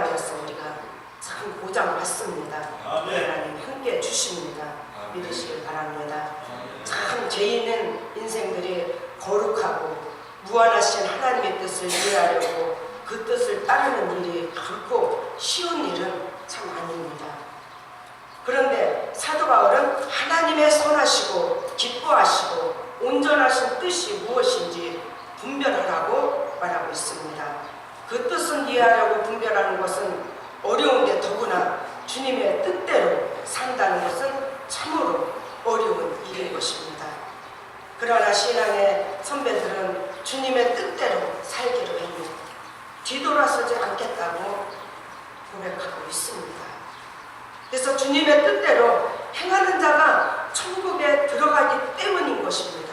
안에서 우리가 참 보장받습니다. 하나님 함께 주십니다. 믿으시길 바랍니다. 참 죄인은 인생들이 거룩하고 무한하신 하나님의 뜻을 이해하려고 그 뜻을 따르는 일이 결코 쉬운 일은 참 아닙니다. 그런데 사도 바울은 하나님의 선하시고 기뻐하시고 온전하신 뜻이 무엇인지 분별하라고 말하고 있습니다. 그 뜻을 이해하려고 분별하는 것은 어려운데 더구나 주님의 뜻대로 산다는 것은 참으로 어려운 일인 것입니다. 그러나 신앙의 선배들은 주님의 뜻대로 살기로 했고 뒤돌아서지 않겠다고 고백하고 있습니다. 그래서 주님의 뜻대로 행하는 자가 천국에 들어가기 때문인 것입니다.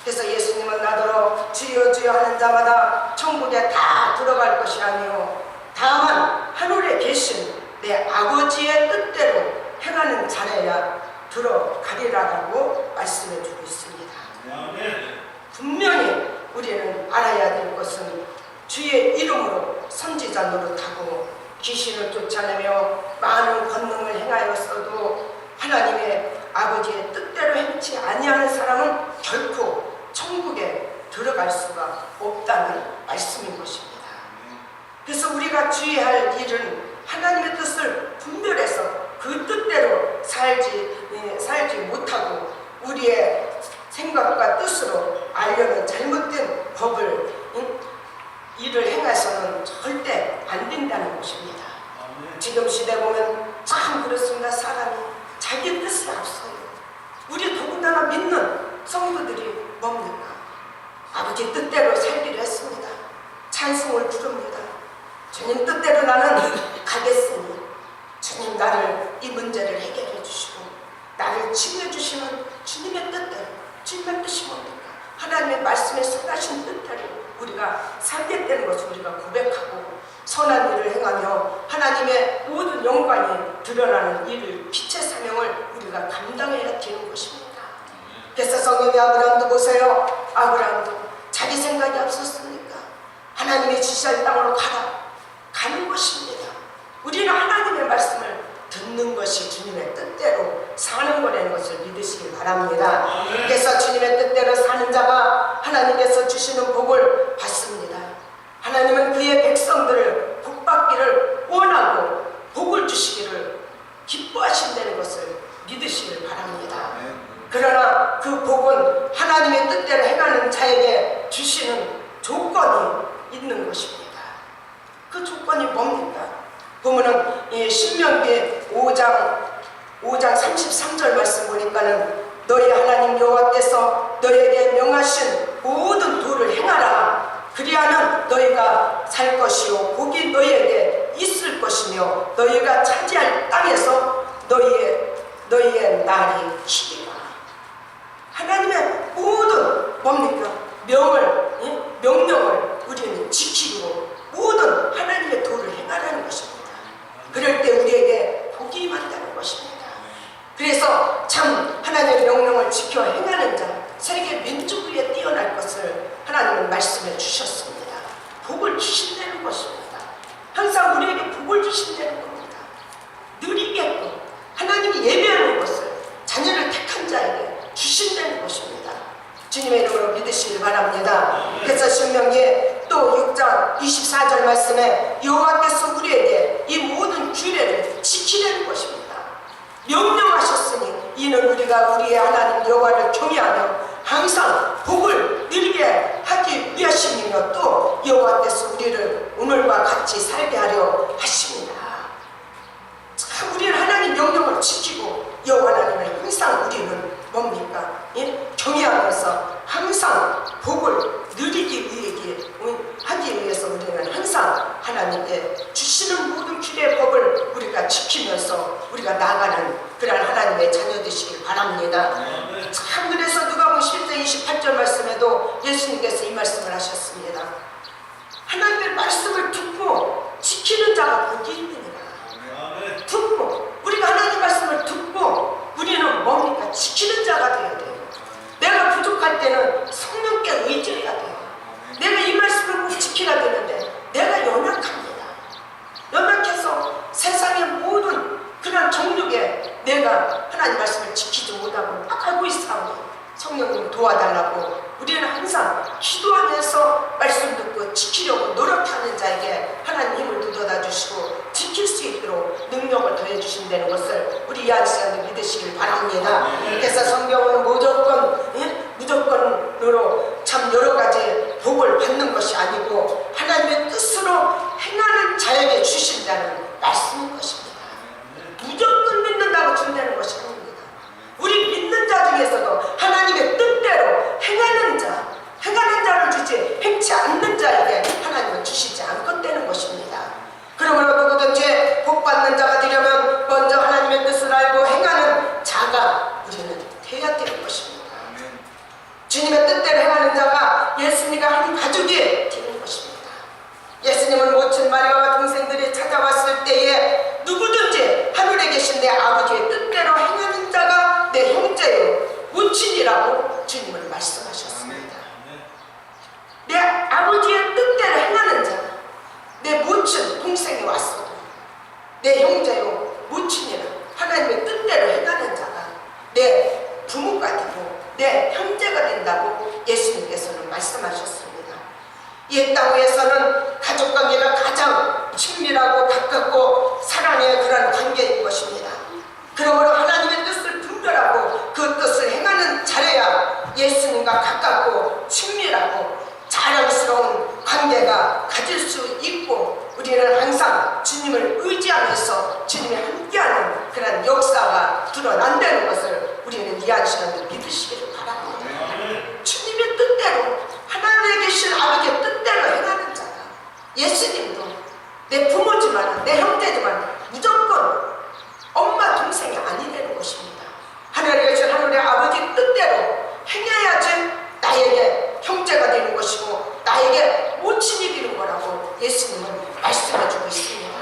그래서 예수님은 나더러 주여 주여 하는 자마다 천국에 다 들어갈 것이 아니요 다만 하늘에 계신 내 아버지의 뜻대로 행하는 자라야 들어가리라고 말씀해 주고 있습니다. 분명히 우리는 알아야 될 것은 주의 이름으로 선지자 노릇하고 귀신을 쫓아내며 많은 권능을 행하였어도 하나님의 아버지의 뜻대로 행치 아니하는 사람은 결코 천국에 들어갈 수가 없다는 말씀인 것입니다. 그래서 우리가 주의할 일은 하나님의 뜻을 분별해서 그 뜻대로 살지 못하고 우리의 생각과 뜻으로 알려는 잘못된 법을 일을 행해서는 절대 안 된다는 것입니다. 지금 시대 보면 참 그렇습니다. 사람이 자기 뜻을 앞서요. 우리 더군다나 믿는 성도들이 뭡니까? 아버지 뜻대로 살기로 했습니다. 찬송을 부릅니다. 주님 뜻대로 나는 가겠으니 주님 나를 이 문제를 해결해 주시고 나를 치유해 주시는 주님의 뜻대로 주님의 뜻이 뭡니까? 하나님의 말씀에 선하신 뜻대로 우리가 살겠다는 것을 우리가 고백하고 선한 일을 행하며 하나님의 모든 영광이 드러나는 일을 빛의 사명을 우리가 감당해야 되는 것입니다. 그래서 성경의 아브라함도 보세요. 아브라함도 자기 생각이 없었습니까? 하나님이 지시할 땅으로 가는 것입니다. 우리는 하나님의 말씀을 듣는 것이 주님의 뜻대로 사는 거라는 것을 믿으시길 바랍니다. 그래서 주님의 뜻대로 사는 자가 하나님께서 주시는 복을 받습니다. 하나님은 그의 백성들을 복받기를 원하고 복을 주시기를 기뻐하신다는 것을 믿으시길 바랍니다. 그러나 그 복은 하나님의 뜻대로 행하는 자에게 주시는 조건이 있는 것입니다. 그 조건이 뭡니까? 보면은 이 신명기 5장 33절 말씀 보니까는 너희 하나님 여호와께서 너희에게 명하신 모든 도를 행하라. 그리하면 너희가 살 것이요 복이 너희에게 있을 것이며 너희가 차지할 땅에서 너희의 날이 길리라. 하나님의 모든 뭡니까? 명령을 우리는 지키고 모든 하나님의 도를 행하라는 것입니다. 그럴 때 우리에게 복이 임한다는 것입니다. 그래서 참 하나님의 명령을 지켜 행하는 자, 세계 민족 위에 뛰어날 것을 하나님은 말씀해 주셨습니다. 복을 주신다는 것입니다. 항상 우리에게 복을 주신다는 겁니다. 누리게끔 하나님이 예배하는 것을 자녀를 택한 자에게 주신다는 것입니다. 주님의 이름으로 믿으시길 바랍니다. 그래서 신명기에 또 6장 24절 말씀에 여호와께서 우리에게 이 모든 규례를 지키려는 것입니다. 명령하셨으니 이는 우리가 우리의 하나님 여호와를 경외하며 항상 복을 누리게 하기 위하심이며 또 여호와께서 우리를 오늘과 같이 살게 하려 하십니다. 참 우리는 하나님 명령을 지키고 여호와 하나님을 항상 우리는 뭡니까? 경외하면서 항상 복을 누리기 하기 위해서 우리는 항상 하나님께 주시는 모든 규례의 법을 우리가 지키면서 우리가 나아가는 그런 하나님의 자녀 되시길 바랍니다. 참 그래서 누가복음 11장 28절 말씀에도 예수님께서 이 말씀을 하셨습니다. 하나님의 말씀을 듣고 지키는 자가 복이 있느니라. 듣고 우리가 하나님 말씀을 듣고 우리는 뭡니까? 지키는 자가 되어야 돼요. 내가 부족할 때는 성령께 의지해야 돼요. 내가 이 말씀을 꼭 지키라 되는데 내가 연약합니다. 연약 정욕에 내가 하나님 말씀을 지키지 못하고 나가고 있사오니 성령님 도와달라고 우리는 항상 기도하면서 말씀 듣고 지키려고 노력하는 자에게 하나님 힘을 돋아다 주시고 지킬 수 있도록 능력을 더해 주신다는 것을 우리 이 시간에 믿으시길 바랍니다. 그래서 성경은 무조건으로 참 여러 가지 복을 받는 것이 아니고 하나님의 뜻으로 행하는 자에게 주신다는 말씀인 것입니다. 무조건 믿는다고 준다는 것이 아닙니다. 우리 믿는 자 중에서도 하나님의 뜻대로 행하는 자를 주지 행치 않는 자에게 하나님은 주시지 않겠다는 것입니다. 그러므로 누구든지 복받는 자가 되려면 먼저 하나님의 뜻을 알고 행하는 자가 우리는 되어야 되는 것입니다. 주님의 뜻대로 행하는 자가 예수님과 한 가족이 되는 것입니다. 예수님은 모친 마리아와 동생들이 찾아왔을 때에 누구든지 하늘에 계신 내 아버지의 뜻대로 행하는 자가 내 형제요 모친이라고 주님은 말씀하셨습니다. 내 아버지의 뜻대로 행하는 자, 내 모친 동생이 왔어도 내 형제요 모친이라 하나님의 뜻대로 행하는 자가 내 부모가 되고 내 형제가 된다고 예수님께서는 말씀하셨습니다. 이 땅 위에서는 가족관계가 가장 친밀하고 가깝고 사랑의 그런 관계인 것입니다. 그러므로 하나님의 뜻을 분별하고 그 뜻을 행하는 자라야 예수님과 가깝고 친밀하고 자랑스러운 관계가 가질 수 있고 우리는 항상 주님을 의지하면서 주님이 함께하는 그런 역사가 드러난다는 것을 우리는 이 한 시간에 믿으시기를 바랍니다. 주님의 뜻대로 하나님에 계신 아버지의 뜻대로 행하는 자가 예수님도 내 부모지만 내 형제지만 무조건 엄마 동생이 아니라는 것입니다. 하늘에 계신 하늘의 아버지 뜻대로 행해야지 나에게 형제가 되는 것이고 나에게 모친이 되는 거라고 예수님은 말씀해주고 있습니다.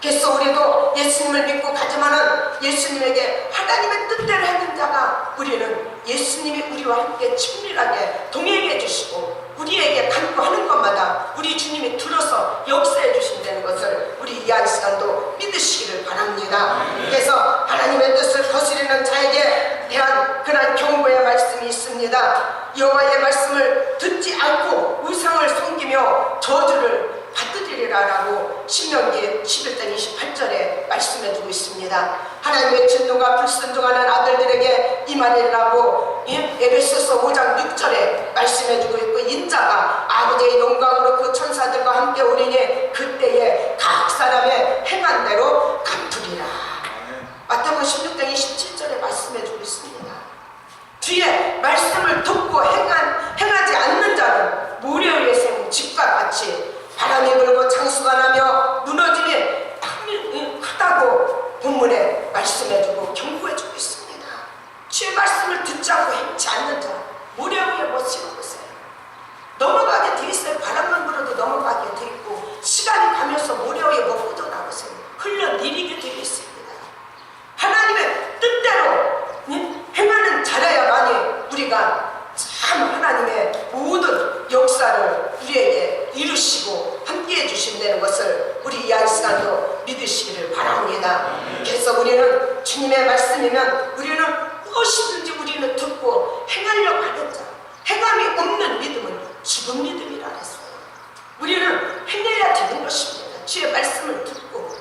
그래서 우리도 예수님을 믿고 가지만은 예수님에게 하나님의 뜻대로 하는 자가 우리는 예수님이 우리와 함께 친밀하게 동행해 주시고 우리에게 간구하는 것마다 우리 주님이 들어서 역사해 주신다는 것을 우리 이 한 시간도 믿으시기를 바랍니다. 그래서 하나님의 뜻을 거스르는 자에게 대한 그런 경고의 말씀이 있습니다. 여호와의 말씀을 듣지 않고 우상을 섬기며 저주를 받으리라라고 신명기 11장 28절에 말씀해주고 있습니다. 하나님의 진노가 불순종하는 아들들에게 임하리라고 에베소서 5장 6절에 말씀해주고 있고 인자가 아버지의 영광으로 그 천사들과 함께 오리니 그때에 각 사람의 행한 대로 갚으리라. 마태복음 16장 27절에 말씀해주고 있습니다. 주의 말씀을 듣고 행하지 않는 자는 모래 위에 세운 집과 같이 바람이 불고 장수가 나며 무너짐이 크다고 본문에 말씀해주고 경고해주고 있습니다. 주의 말씀을 듣지 않고 행치 않는 자 모래 위에 못 세워보세요. 넘어가게 돼 있어요. 바람만 불어도 넘어가게 돼 있고 시간이 가면서 모래 위에 못 묻어나오세요. 흘러내리게 되어 있습니다. 하나님의 뜻대로 행하는 자라야만이 우리가 참 하나님의 모든 역사를 우리에게 이루시고 함께해 주신다는 것을 우리 이 한 시간도 믿으시기를 바랍니다. 그래서 우리는 주님의 말씀이면 우리는 무엇이든지 우리는 듣고 행하려고 하는 자, 행함이 없는 믿음은 죽은 믿음이라 했어요. 우리는 행해야 되는 것입니다. 주의 말씀을 듣고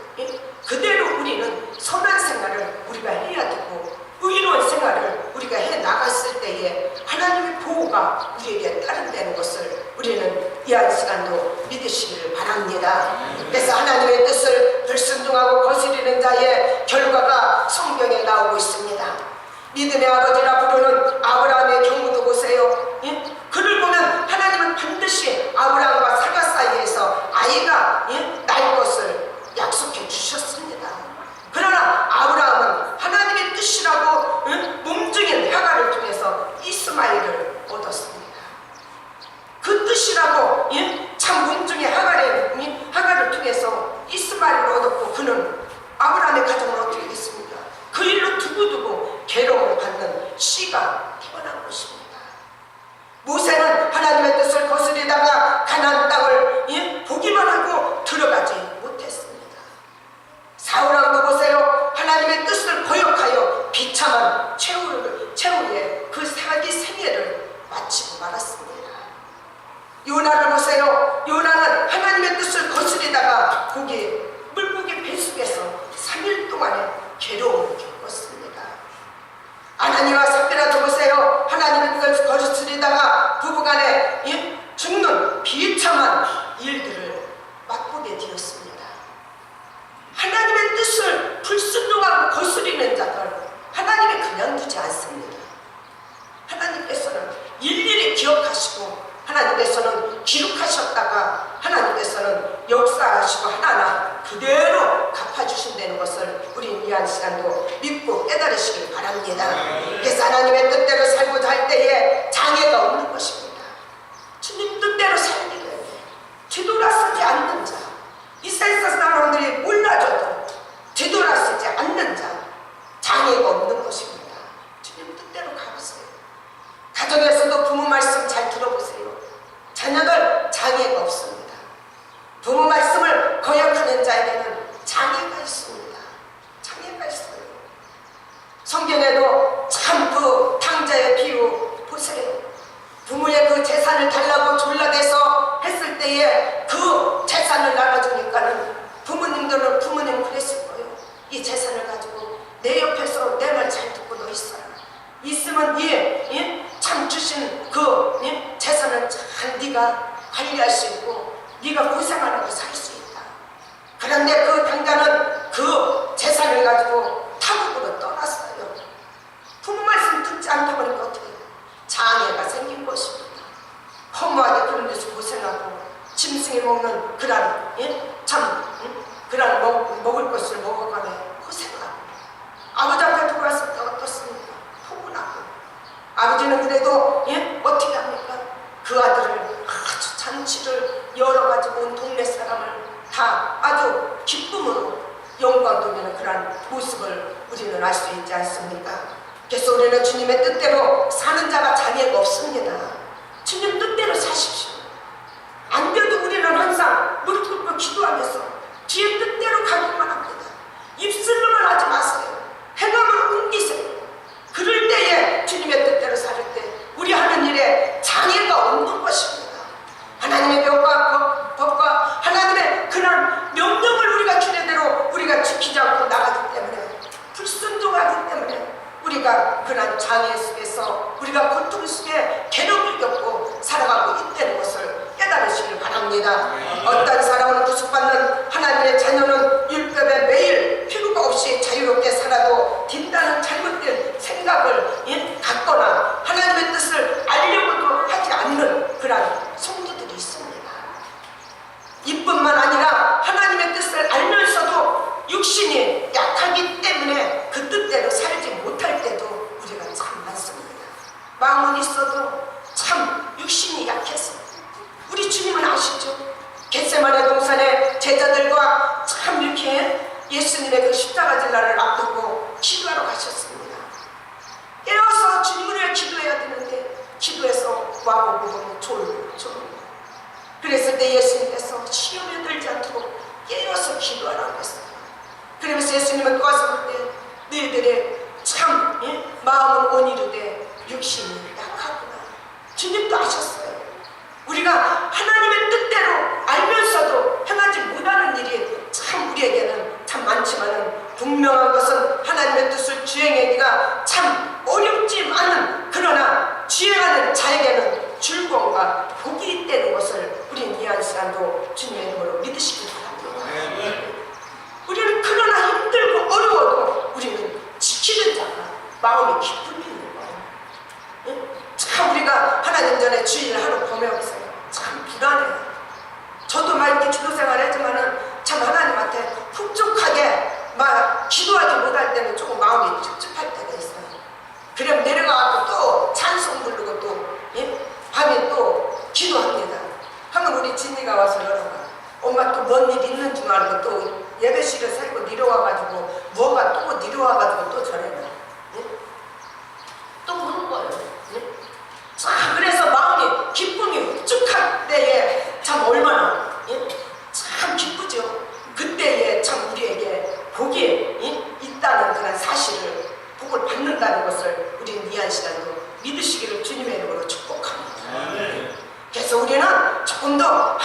그대로 우리는 선한 생활을 우리가 해야 되고 의로운 생활을 우리가 해 나갔을 때에 하나님의 보호가 우리에게 따른다는 것을 우리는 이 한 시간도 믿으시기를 바랍니다. 그래서 하나님의 뜻을 불순종하고 거스리는 자의 결과가 성경에 나오고 있습니다. 믿음의 아버지라 부르는 아브라함의 경우도 보세요. 그를 보면 하나님은 반드시 아브라함과 사라 사이에서 아이가 날 것을 약속해 주셨습니다. 그러나 아브라함은 하나님의 뜻이라고 몸중인 하가를 통해서 이스마엘을 얻었습니다. 그 뜻이라고 참 몸중인 하가를 통해서 이스마엘을 얻었고 그는 아브라함의 가정은 어떻게 됐습니까? 그 일로 두고두고 괴로움을 받는 씨가 태어난 것입니다. 모세는 하나님의 뜻을 거스리다가 가나안 땅을 보기만 하고 들어가지 못했습니다. 사울왕도 보세요. 하나님의 뜻 보세요. 요나는 하나님의 뜻을 거스리다가 물고기 뱃속에서 3일 동안의 괴로움을 겪었습니다. 아나니와 삽비라도 보세요. 하나님의 뜻을 거스리다가 부부간에 죽는 비참한 일들을 맛보게 되었습니다. 하나님의 뜻을 불순종하고 거스리는 자들 하나님이 그냥 두지 않습니다. 하나님께서는 일일이 기억하시고 하나님께서는 기록하셨다가 하나님께서는 역사하시고 하나하나 그대로 갚아주신다는 것을 우리 이한 시간도 믿고 깨달으시길 바랍니다. 그래서 하나님의 뜻대로 살고자 할 때에 장애가 없는 것입니다. 주님 뜻대로 살기를 뒤돌아서지 않는 자, 이 세상 사람들이 몰라줘도 뒤돌아서지 않는 자, 장애가 없는 것입니다. 주님 뜻대로 가보세요. 가정에서도 부모 말씀 잘 들어보세요. 자녀들 장애가 없습니다. 부모 말씀을 거역하는 자에게는 장애가 있습니다. 장애가 있어요. 성경에도 참 그 탕자의 비유 보세요. 부모의 그 재산을 달라고 졸라대서 했을 때에 그 재산을 나눠주니까는 부모님들은 부모님 그랬을 거예요. 이 재산을 가지고 내 옆에서 내 말 잘 듣고 너 있으면 참 주신 그 재산을 잘 네가 관리할 수 있고 네가 고생 안 하고 살 수 있다. 그런데 그 당자는 그 재산을 가지고 타국으로 떠났어요. 부모 말씀 듣지 않다 보니까 어떻게 장애가 생긴 것입니다. 허무하게 그런 데서 고생하고 짐승이 먹는 그런 그런 먹을 것을 먹어가며 고생하고 아버지 앞에 돌아섰을 때 어떻습니까? 포근하고 아버지는 그래도 어떻게 합니까? 그 아들을 아주 잔치를 열어가지고 온 동네 사람을 다 아주 기쁨으로 영광 돌리는 그런 모습을 우리는 알 수 있지 않습니까? 그래서 우리는 주님의 뜻대로 사는 자가 장애가 없습니다. 주님 뜻대로 사십시오. 안 돼도 우리는 항상 무릎 꿇고 기도하면서 주의 뜻대로 가기만 합니다. 입술로만 하지 마세요. 행함을 옮기세요. 그럴 때에 주님의 뜻대로 살 때 우리 하는 일에 장애가 없는 것입니다. 하나님의 법과 하나님의 그런 명령을 우리가 주례대로 우리가 지키지 않고 나가기 때문에 불순종하기 때문에 우리가 그런 장애 속에서 우리가 고통 속에 괴로움을 겪고 살아가고 있다는 것을 깨달으시길 바랍니다. 어떤 사람은 구속받는 하나님의 자녀는 율법에 매일 피부가 없이 자유롭게 살아도 뒷단은 잘못된 생각을 갖거나 하나님의 뜻을 알려고도 하지 않는 그런 성도들이 있습니다. 이뿐만 아니라 하나님의 뜻을 알면서도 육신이 약하기 때문에 그 뜻대로 살지 못할 때도 우리가 참 많습니다. 마음은 있어도 참 육신이 약해서 우리 주님은 아시죠? 겟세마네 동산에 제자들과 참 이렇게 예수님의 그 십자가 질날을 앞두고 기도하러 가셨습니다. 깨어서 주님을 위해 기도해야 되는데 기도해서 와보고 보면 졸고 그랬을 때 예수님께서 시험에 들지 않도록 깨어서 기도하라고 했어요. 그러면서 예수님은 또 와서 볼 때 너희들의 참 마음은 온이르되 육신이 약하구나. 주님도 아셨어요. 우리가 하나님의 뜻대로 알면서도 행하지 못하는 일이 참 우리에게는 참 많지만은 분명한 것은 하나님의 뜻을 주행하기가 참 어렵지만은 그러나 주행하는 자에게는 즐거움과 복이 있다는 것을 우리는 이한 시간도 주님의 이름으로 믿으시기 바랍니다. 우리는 그러나 힘들고 어려워도 우리는 지키는 자가 마음이 기쁨이 있는 거예요. 참 우리가 하나님 전에 주일을 하루 보내면서요. 참 불안해요. 저도 막 이렇게 기도 생활 했지만은 참 하나님한테 푹족하게 막 기도하지 못할 때는 조금 마음이 찝찝할 때가 있어요. 그럼 내려가서 또 찬송 부르고 또 밤에 또 기도합니다. 하면 우리 진이가 와서 열어봐. 엄마 또 뭔 일 있는 줄 알고 또 예배실에 살고 내려와가지고 뭐가 또 내려와가지고 또 저래가 또 그런 거예요. 자, 그래서 마음이 기쁨이 흡족할 때에 참 얼마나 참 기쁘죠. 그때에 참 우리에게 복이 있다는 그런 사실을 복을 받는다는 것을 우리는 이한 시간도 믿으시기를 주님의 이름으로 축복합니다. 그래서 우리는 조금 더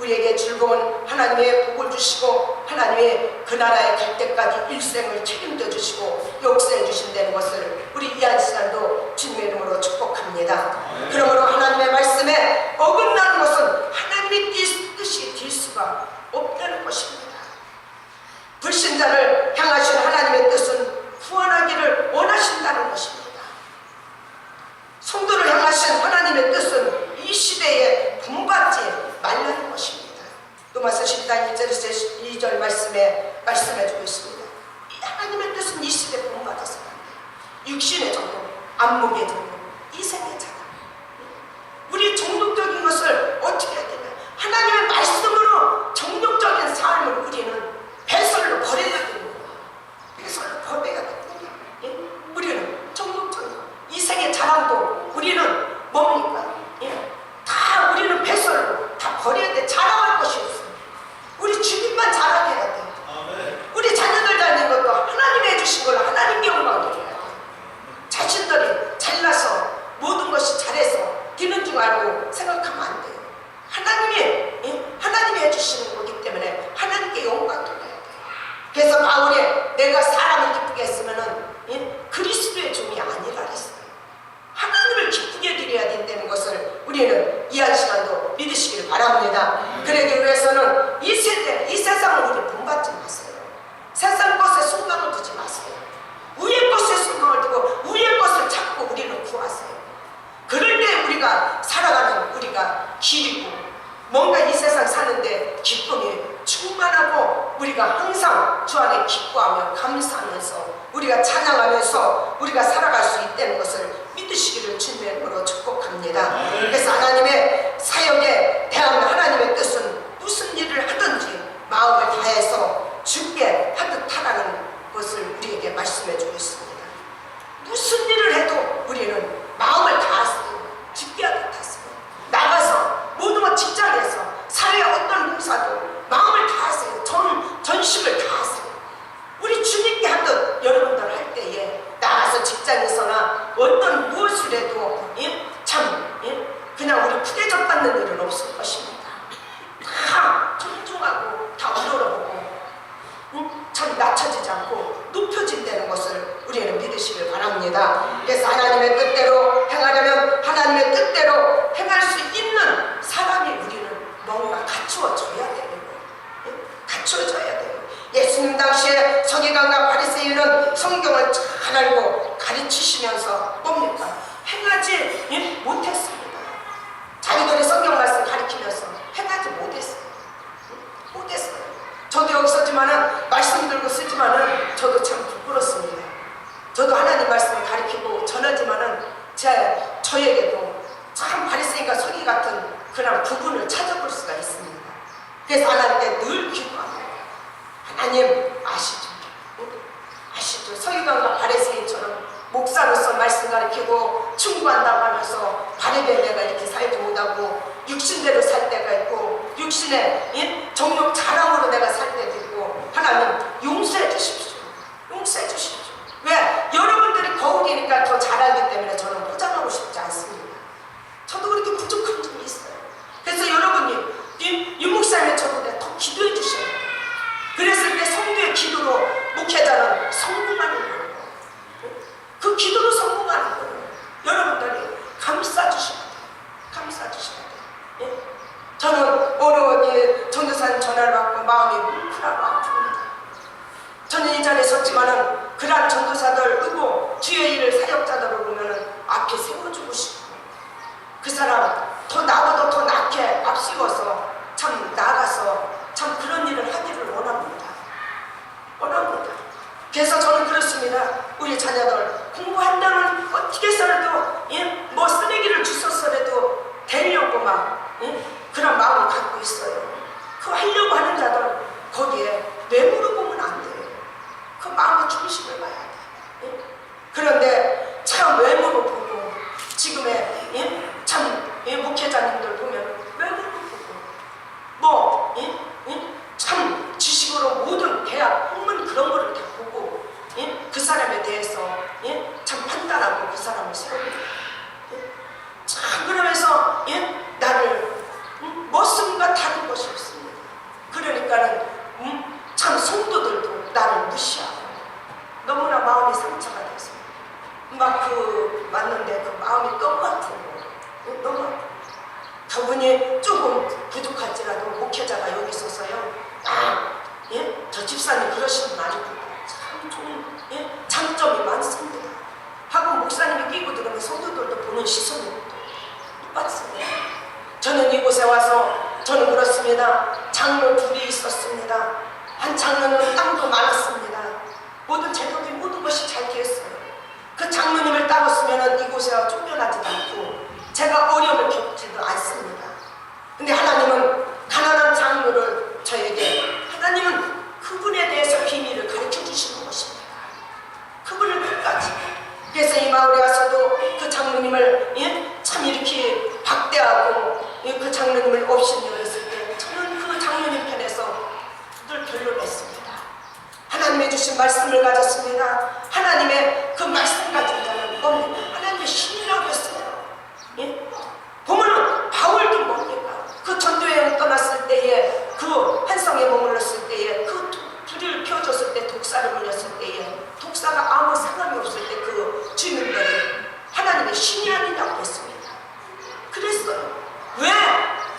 우리에게 즐거운 하나님의 복을 주시고 하나님의 그 나라에 갈 때까지 일생을 책임져 주시고 역사해 주신다는 것을 우리 이한 시간도 주님의 이름으로 축복합니다. 그러므로 하나님의 말씀에 어긋나는 것은 하나님의 뜻이 될 수가 없다는 것입니다. 불신자를 향하신 하나님의 뜻은 구원하기를 원하신다는 것입니다. 성도를 향하신 하나님의 뜻은 이 시대에 본받지 말라는 것입니다. 로마서 10장 1절에서 2절 말씀에 말씀해주고 있습니다. 하나님의 뜻은 이 시대에 본받아서 육신의 정도, 안목의 정도, 이생의 자랑. 우리 정욕적인 것을 어떻게 해야 되냐? 하나님의 말씀으로 정욕적인 삶을 우리는 배설로 버려야 되는 거야. 배설로 버려야 되는 거야. 예? 우리는 정욕적인 이생의 자랑도 우리는 뭡니까? 예? 다 우리는 배설로 다 버려야 돼. 자랑할 것이 없어. 우리 주님만 자랑해야 돼. 우리 자녀들 다니는 것도 하나님이 해주신 걸 하나님께 영광을 해야 돼. 자신들이 잘나서 모든 것이 잘해서 뛰는 줄 알고 생각하면 안 돼요. 하나님이 해주시는 거기 때문에 하나님께 영광 돌려야 돼요. 그래서 바울이 내가 사람을 기쁘게 했으면은 그리스도의 종이 아니라 그랬어요. 하나님을 기쁘게 드려야 된다는 것을 우리는 이한 시간도 믿으시기를 바랍니다. 그러기 위해서는 이 세대, 이 세상을 우리 본받지 마세요. 세상 것에 순간을 두지 마세요. 위의 것에 순간을 두고 위의 것을 찾고 우리는 구하세요. 그럴 때 우리가 살아가는 우리가 길이고 뭔가 이 세상 사는데 기쁨이 충만하고 우리가 항상 주 안에 기뻐하며 감사하면서 우리가 찬양하면서 우리가 살아갈 수 있다는 것을 믿으시기를 주님의 이름으로 축복합니다. 그래서 하나님의 사역에 대한 하나님의 뜻은 무슨 일을 하든지 마음을 다해서 주께 하듯 하라는 것을 우리에게 말씀해 주고 있습니다. 무슨 일을 해도 우리는 마음을 다하세요. 주께 하듯 하세요. 나가서 모든 것 직장에서 사회의 어떤 봉사도 마음을 다하세요. 전심을 다하세요. 우리 주님께 하듯 여러분들 할 때에 나가서 직장에서나 어떤 무엇을 해도 그냥 우리 푸대접 받는 일은 없을 것입니다. 다 존중하고 다 우러러보고 참 낮춰지지 않고 높여진다는 것을 우리는 믿으시길 바랍니다. 그래서 하나님의 뜻대로 행하려면 하나님의 뜻대로 행할 수 있는 사람이 우리는 뭔가 갖추어져야 되는 거예요. 갖추어져야 돼요. 예수님 당시에 서기관과 바리새인은 성경을 잘 알고 가르치시면서 뭡니까? 행하지 못했습니다. 자기들이 성경 말씀 가르치면서 행하지 못했어요. 저도 여기 썼지만은 말씀 들고 쓰지만은 저도 참 부끄럽습니다. 저도 하나님 말씀을 가르치고 전하지만은 저에게도 참 바리새인과 서기 같은 그런 부분을 찾아볼 수가 있습니다. 그래서 하나님께 늘 기도합니다. 하나님 아시죠? 서기관과 바리새인처럼 목사로서 말씀 가르치고 충고한다고 하면서 바르게 내가 이렇게 살지 못하고 육신대로 살 때가 있고 육신의 정욕 자랑으로 내가 살 때도 있고 하나님 용서해 주십시오. 용서해 주십시오. 왜? 여러분들이 거울이니까 더 잘하기 때문에 저는 포장하고 싶지 않습니다. 저도 그렇게 부족한 점이 있어요. 그래서 여러분이 이 목사님의 저보다 더 기도해 주셔야 돼요. 그랬을 때 성도의 기도로 목회자는 성공하는 거예요. 그 기도로 성공하는 거예요. 여러분들이 감싸주셔야 돼요. 감싸주셔야 돼요. 예? 저는 어느 전도사님 전화를 받고 마음이 뭉클하고 아픕니다. 저는 이 자리에 섰지만은 그러한 전도사들 의고 주의 일을 사역자들을 보면은 앞에 세워주고 싶고 그 사람 더 나보다 더 낫게 앞세워서 참 나가서 참 그런 일을 하기를 원합니다. 그래서 저는 그렇습니다. 우리 자녀들 공부한다면 어떻게 해서라도 뭐 쓰레기를 주웠어라도 되려고 막 그런 마음을 갖고 있어요. 그 하려고 하는 자들 거기에 뇌물을 보면 안 돼요. 그 마음의 중심을 봐야 돼. 그런데 참 외모를 보고 지금의 참 목회자님들 보면 외모를 보고 참 지식으로 모든 대학 학문 그런 거를 다 보고 그 사람에 대해서 참 판단하고 그 사람을 세웁니다. 참 그러면서 나를 머슴과 다른 것이 없어요. 저는 그렇습니다. 장로 둘이 있었습니다. 한 장로는 땅도 많았습니다. 모든 재력이 모든 것이 잘 되었어요. 그 장로님을 따랐으면 이곳에 쫓겨나지도 않고 제가 어려움을 겪지도 않습니다. 근데 하나님은 가난한 장로를 저에게, 하나님은 그분에 대해서 비밀을 가르쳐 주시는 것입니다. 그분을 끝까지. 그래서 이 마을에 와서도 그 장로님을 참 이렇게 박대하고 그 장로님을 업신여겼을 때 저는 그 장로님 편에서 늘 결론했습니다. 하나님의 주신 말씀을 가졌습니다. 하나님의 그 말씀 가진 자는 뭡니까? 하나님의 신이라고 했어요. 보면은 바울도 뭡니까? 그 전도여행 떠났을 때에, 그 한성에 머물렀을 때에, 그 불을 펴줬을 때, 독사를 물렸을 때에, 독사가 아무 상관이 없을 때 그 주민들이 하나님의 신이 아니냐고 했습니다. 그랬어요. 왜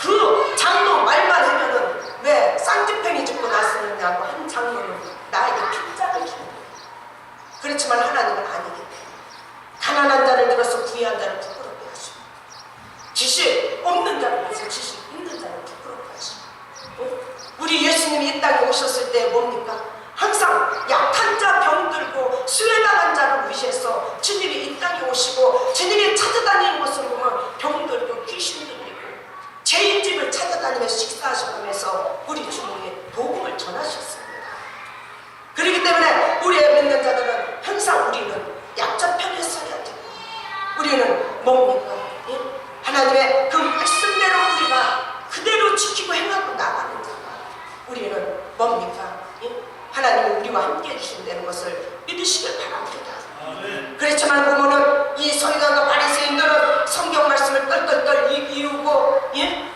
그 장로 말만 하면은 왜 쌍지팽이 죽고 났었느냐고 한 장로는 나에게 핀장을 주는 거예요. 그렇지만 하나님은 아니기 때문에 가난한 자를 들어서 부유한 자를 부끄럽게 하시고, 지식 없는 자를 들어서 지식 있는 자를 부끄럽게 하시고, 우리 예수님이 이 땅에 오셨을 때 뭡니까? 항상 약한 자, 병들고 수혜당한 자를 위해서 주님이 이 땅에 오시고, 주님이 찾아다니는 것을 보면 병들고 귀신 들리고 죄인 집을 찾아다니며 식사하시면서 우리 주님이 복음을 전하셨습니다. 그렇기 때문에 우리의 믿는 자들은 항상 우리는 약자 편에 서야 되고, 우리는 뭡니까? 하나님의 그 말씀대로 우리가 그대로 지키고 행하고 나가는 자가, 우리는 뭡니까? 하나님은 우리와 함께 해주신다는 것을 믿으시길 바랍니다. 그렇지만 보면은 이 서기관과 바리새인들은 성경 말씀을 떨떨떨 이유고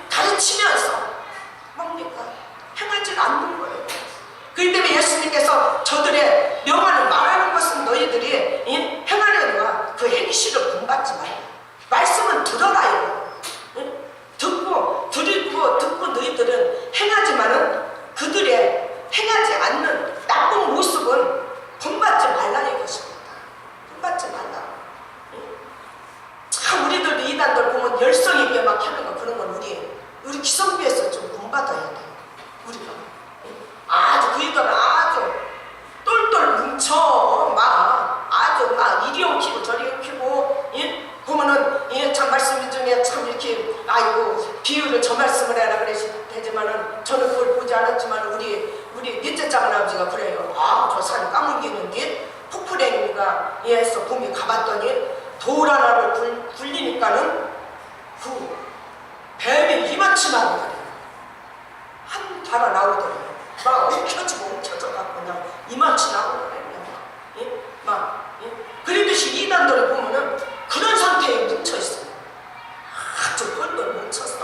가르치면서 뭡니까? 행하지 않는 거예요. 그렇기 때문에 예수님께서 저들의 명하는 말하는 것은 너희들이 행하려니와 그 행실을 본받지 말라. 말씀은 들어라요. 듣고 너희들은 행하지만은 그들의 행하지 않는 나쁜 모습은 본받지 말라 이것입니다. 본받지 말라. 참 우리들도 이단들 보면 열성 있게 막 하는 거, 그런 건 우리 기성비에서 좀 본받아야 돼요. 우리가 아주 그이들은 아주 똘똘 뭉쳐 아주 이리 엉키고 저리 엉키고 보면은 참 말씀 중에 참 이렇게 아이고 비유를 저 말씀을 해라 그러시지만은 저는 그걸 보지 않았지만 우리 넷째 작은 아버지가 그래요. 저 산 까물기는데 폭포랭이가 해서 봄에 가봤더니 돌 하나를 굴리니까는 그 뱀이 이만치 나오더래요. 한 달아 나오더래요. 막 엉켜져갖고 그냥 이만치 나오더래요. 그러듯이 이단들을 보면은 그런 상태에 뭉쳐있어요. 아주 똘똘 뭉쳤어.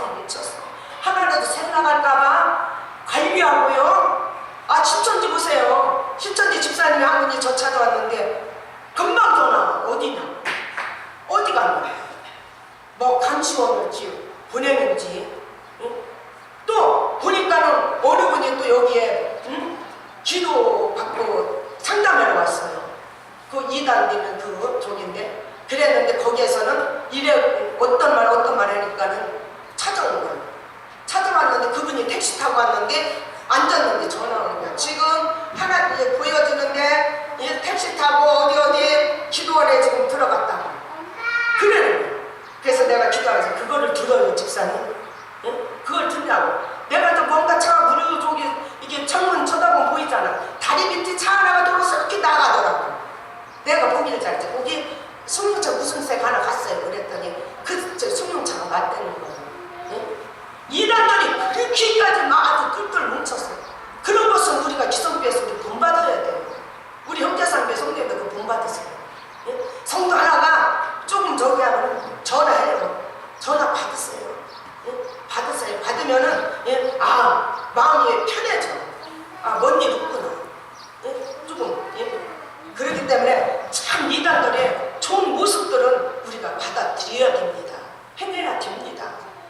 하나라도 생각할까봐 관리하고요. 신천지 보세요. 신천지 집사님이 한 분이 저 찾아왔는데 금방 전화. 어디냐? 어디 갔나? 뭐 감시원을 보내는지. 또 보니까는 어느 분이 또 여기에 기도 받고 상담하러 왔어요. 그 이단 되는 그 쪽인데, 그랬는데 거기에서는 어떤 말 하니까는 찾아온 거예요. 찾아왔는데 그분이 택시 타고 왔는데 앉았는데 전화 오는 거야. 지금 하나 보여주는데 택시 타고 어디 기도원에 지금 들어갔다고. 그러는 거야. 그래서 내가 기도하면서 그거를 들어요, 집사님. 그걸 듣냐고. 내가 또 뭔가 차가 무료 저기 이게 창문 쳐다보면 보이잖아. 다리 밑에 차 하나가 들어서 이렇게 나가더라고. 내가 보기를 잘했지. 거기 승용차 무슨 색 하나 갔어요. 그랬더니 그 승용차가 맞다는 거예요. 이단들이 그렇게까지 아주 똘똘 뭉쳤어. 그런 것은 우리가 기성교에서 우리 본받아야 돼요. 우리 형제상배 성도님들 그 본받으세요. 성도 하나가 조금 저기 하면 전화해요. 전화 받으세요. 받으세요. 받으면은 마음이 편해져. 뭔 일 없구나. 조금 그렇기 때문에 참 이단들의 좋은 모습들은 우리가 받아들여야 됩니다. 행해야 됩니다.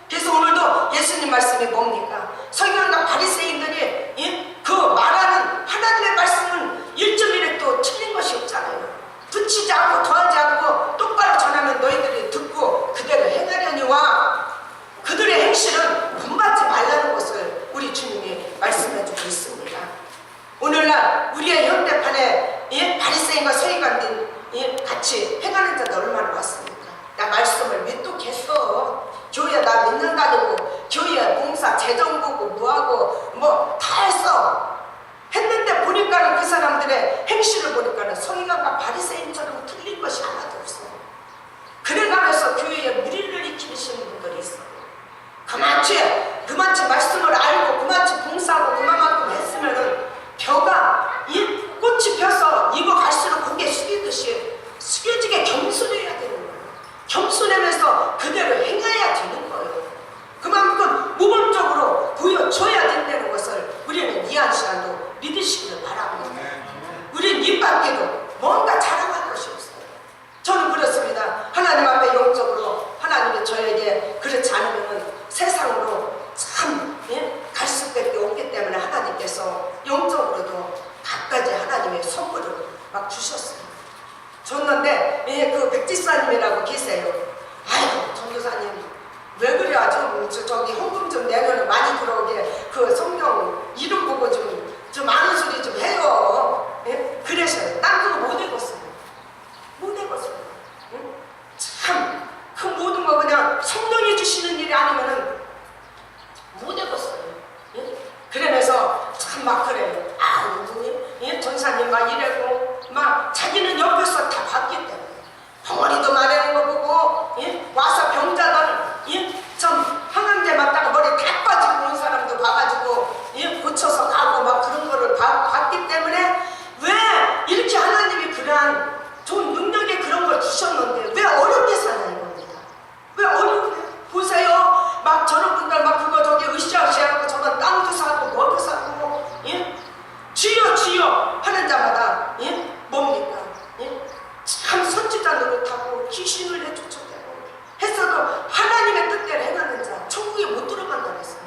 그래서 오늘도 예수님 말씀이 뭡니까? 서기관과 바리새인들이 그 말하는 하나님의 말씀은 1.1획도 틀린 것이 없잖아요. 붙이지 않고 더하지 않고 똑바로 전하면 너희들이 듣고 그대로 행하려니와 그들의 행실은 본받지 말라는 뭐 다 했어. 했는데 보니까는 그 사람들의 행실을 보니까는 서기관과 바리새인처럼 틀린 것이 하나도 없어. 그래가면서 교회에 무리를 일으키시는 분들이 있어. 그만치 말씀을 알고 그만치 봉사하고 그만큼 했으면은 벼가 이 꽃이 펴서 익어갈수록 고개 숙이듯이 숙여지게 겸손해야 되는 거예요. 겸손하면서 그대로 행해야 되는 거예요. 그만큼 모범적으로 보여줘야 된다는 것을 우리는 이 한 시간도 믿으시기를 바랍니다. 우리는 입 밖에도 뭔가 자랑할 것이 없어요. 저는 그렇습니다. 하나님 앞에 영적으로 하나님이 저에게 그렇지 않으면 세상으로 참 갈 수밖에 없기 때문에 하나님께서 영적으로도 갖가지 하나님의 선물을 막 주셨어요. 줬는데 그 백지사님이라고 계세요. 아이고 전도사님 왜 그래? 저기 헌금 좀 내면 많이 들어오게 그 성경 이름 보고 좀 아는 소리 좀 해요. 예? 그래서요. 난 그거 못 읽었어요. 못 읽었어요. 응? 참 그 모든 거 그냥 성령이 주시는 일이 아니면은 못 읽었어요. 예? 그러면서 참 막 그래요. 예? 전사님 막 이래고 막 자기는 옆에서 다 봤기 때문에 벙어리도 마르는 거 보고 예? 와서 병자들 예? 좀 항암제 맞다가 머리 다 빠지고 온 사람도 봐가지고 예? 고쳐서 가고 막 그런 거를 봤기 때문에 왜 이렇게 하나님이 그러한 좋은 능력에 그런 걸 주셨는데 왜 어렵게 사나 이겁니다. 왜 어렵게 보세요. 막 저런 분들 막 그거 저기 으쌰으쌰하고 저건 땅도 사고 뭐도 사고 예? 주여 주여 하는 자마다 예? 뭡니까? 예? 참 선지자 노릇하고 귀신을 내쫓아대고 했어도 하나님의 뜻대로 행하는 자 천국에 못 들어간다 그랬어요.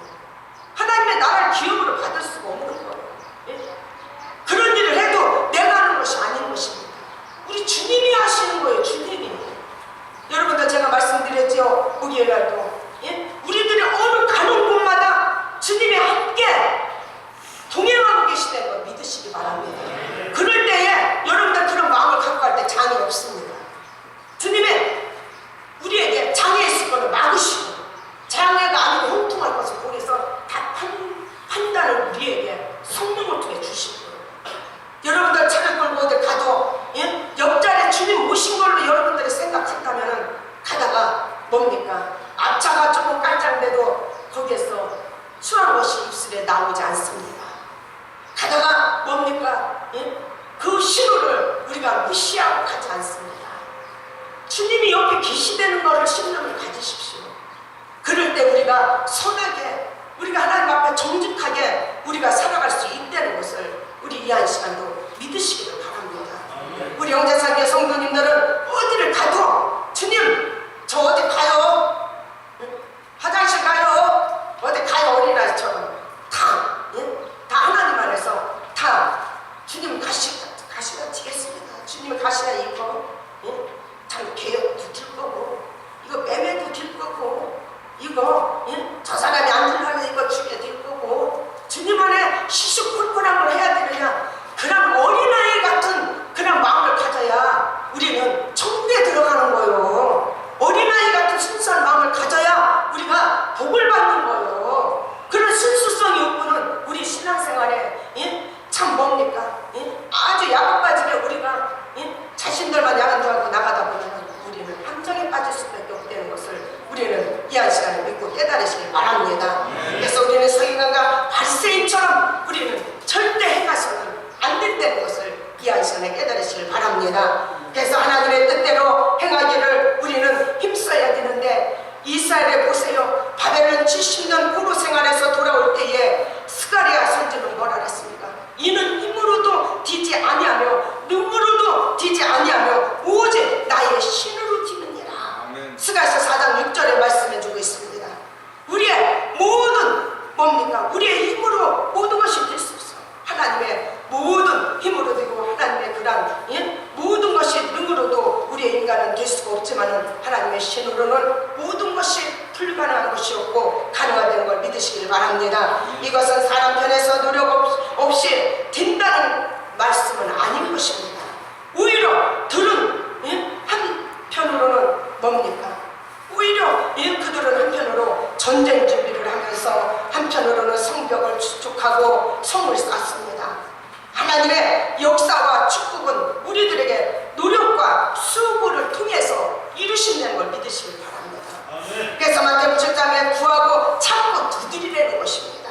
하나님의 나라를 기업으로 받을 수가 없는 거예요. 예? 그런 일을 해도 내가 하는 것이 아닌 것입니다. 우리 주님이 하시는 거예요. 주님이. 여러분들 제가 말씀드렸죠. 목요일날도 예? 우리들이 어느 가는 곳마다 주님이 함께 동행하고 계시다는 걸 믿으시기 바랍니다. 그럴 때에 여러분들 그런 마음을 갖고 갈 때 장애 없습니다. 주님의 우리에게 장애 있을 거를 막으시고 장애가 아니고 형통할 것을 보내서 다 판단을 우리에게 성령을 통해 주시고 여러분들 차를 끌고 어디 가도 예? 옆자리에 주님 모신 걸로 여러분들이 생각한다면 가다가 뭡니까? 앞차가 조금 깔짝대도 거기에서 추한 것이 입술에 나오지 않습니다. 가다가 뭡니까? 예? 그 신호를 우리가 무시하고 가지 않습니다. 주님이 옆에 계시다는 것을 신념을 가지십시오. 그럴 때 우리가 선하게 우리가 하나님 앞에 정직하게 우리가 살아갈 수 있다는 것을 우리 이 한 시간도 믿으시기를 바랍니다. 우리 영재상계 성도님들은 어디를 가도 주님 저 어디 가요? 화장실 가요? 어디 가요? 어린아이처럼 다 하나님 안에서 다 주님 가시가 지겠습니다. 주님 가시가 이거 참 개혁도 될 거고 이거 매매도 될 거고 이거 저 사람이 안 들라면 이거 주게 될 거고 주님 안에 시시콜콜한 걸 해야 되느냐 그런 어린아이 같은 그런 마음을 가져야 우리는 천국에 들어가는 거예요. 어린아이 같은 순수한 마음을 가져야 우리가 복을 받는 거예요. 그런 순수성이 없고는 우리 신앙생활에 참 뭡니까? 아주 야곱 빠지게 우리가 자신들만 야간 줄 알고 나가다 보면 우리는 함정에 빠질 수밖에 없다는 것을 우리는 이 한 시간에 믿고 깨달으시길 바랍니다. 그래서 우리는 서기관과 바리새인처럼 우리는 절대 행하서는 안 된다는 것을 이 한 시간에 깨달으시길 바랍니다. 그래서 하나님의 뜻대로 행하기를 우리는 힘써야 되는데 이스라엘에 보세요. 바벨론 70년 포로 생활에서 돌아올 때에 스가랴 선지는 뭐라 그랬습니까? 이는 힘으로도 뒤지 아니하며 능으로도 뒤지 아니하며 오직 나의 신으로 뒤느니라. 스가랴서 4장 6절에 말씀해주고 있습니다. 우리의 모든 뭡니까? 우리의 힘으로 모든 것이 될 수 없어. 하나님의 모든 힘으로 되고 하나님의 그런 모든 것이 능으로도 우리의 인간은 될 수가 없지만 하나님의 신으로는 모든 것이 불가능한 것이 없고 가능하다는 걸 믿으시길 바랍니다. 이것은 사람 편에서 노력 없이 된다는 말씀은 아닌 것입니다. 오히려 들은 한편으로는 뭡니까? 오히려 그들은 한편으로 전쟁 준비를 하면서 한편으로는 성경 성벽을 구축하고 성을 쌓습니다. 하나님의 역사와 축복은 우리들에게 노력과 수고를 통해서 이루신다는 걸 믿으시길 바랍니다. 그래서 마태복음 7장에 구하고 찾고 두드리라는 것입니다.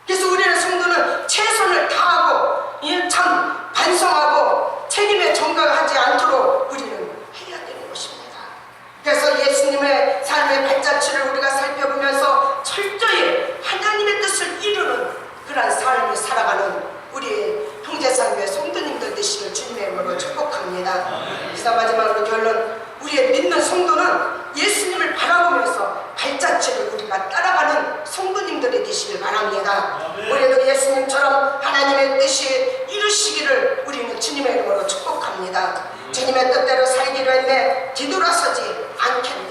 그래서 우리는 성도는 최선을 다하고 참 반성하고 책임에 전가하지 않도록 우리는 해야 되는 것입니다. 그래서 예수님의 삶의 발자취를 우리가 살펴보면서 철저히 하나님의 뜻을 이루는 그러한 삶을 살아가는 우리 형제상교회 성도님들 되시길 주님의 이름으로 축복합니다. 그래서 마지막으로 결론, 우리의 믿는 성도는 예수님을 바라보면서 발자취를 우리가 따라가는 성도님들이 되시길 바랍니다. 우리도 예수님처럼 하나님의 뜻이 이루시기를 우리는 주님의 이름으로 축복합니다. 주님의 뜻대로 살기로 했네 뒤돌아서지 않겠네.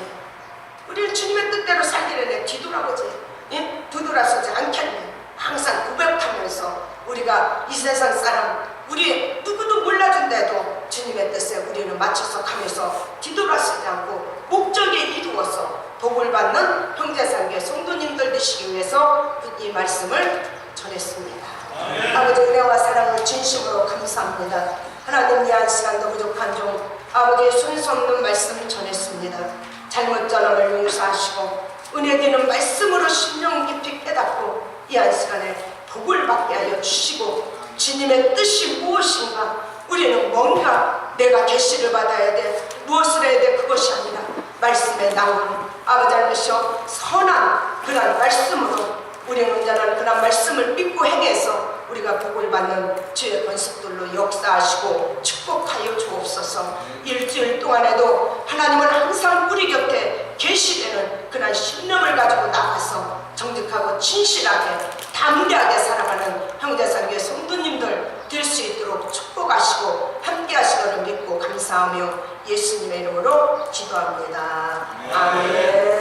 우리는 주님의 뜻대로 살기로 했네 뒤돌아서지 않겠네. 항상 고백하면서 우리가 이 세상 사람 우리 누구도 몰라준데도 주님의 뜻에 우리는 맞춰서 가면서 뒤돌아서지 않고 목적에 이루어서 복을 받는 형제상교회 성도님들 되시기 위해서 이 말씀을 전했습니다. 아버지 은혜와 사랑을 진심으로 감사합니다. 하나님, 이 한 시간도 부족한 종 아버지의 순서 없는 말씀을 전했습니다. 잘못 전함을 용서하시고 은혜 되는 말씀으로 심령 깊이 깨닫고 이 한 시간에 복을 받게 하여 주시고, 주님의 뜻이 무엇인가, 우리는 뭔가 내가 계시를 받아야 돼, 무엇을 해야 돼, 그것이 아니라 말씀에 나오는 아버지 하나님이시여 선한 그런 말씀으로 우리는 온전한 그런 말씀을 믿고 행해서 우리가 복을 받는 주의 권속들로 역사하시고 축복하여 주옵소서. 일주일 동안에도 하나님은 항상 우리 곁에 계시되는 그런 신념을 가지고 나가서 정직하고 진실하게 담대하게 살아가는 형제상교회 성도님들 될 수 있도록 축복하시고 함께 하시기를 믿고 감사하며 예수님의 이름으로 기도합니다. 아멘.